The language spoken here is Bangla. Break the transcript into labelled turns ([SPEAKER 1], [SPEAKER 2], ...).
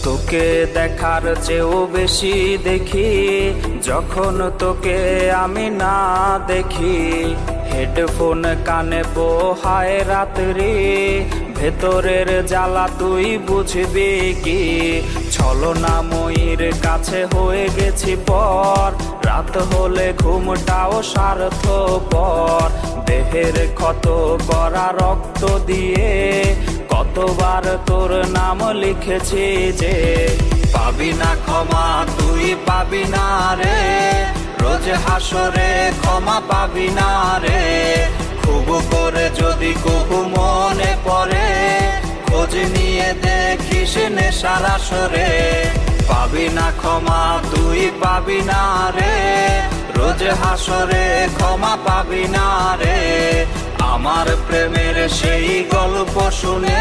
[SPEAKER 1] তোকে দেখার চেয়েও বেশি দেখি যখন তোকে আমি না দেখি। হেডফোন কানে পোহায় রাত্রি, ভেতরের জ্বালা তুই বুঝবি কি। ছলনাময়ীর কাছে হয়ে গেছি পর, রাত হলে ঘুমটাও স্বার্থপর। দেহের ক্ষত করা রক্ত দিয়ে কতবার তোর নাম লিখেছি যে, পাবি না ক্ষমা তুই পাবি না রে, রোজ হাসরে ক্ষমা পাবি না রে। খুব করে যদি কবু মনে পড়ে, খোঁজ নিয়ে দেখিস নেশার আসরে। পাবি না ক্ষমা তুই পাবি না রে, রোজ হাসরে ক্ষমা পাবি না রে। আমার প্রেমের সেই গল্প শুনে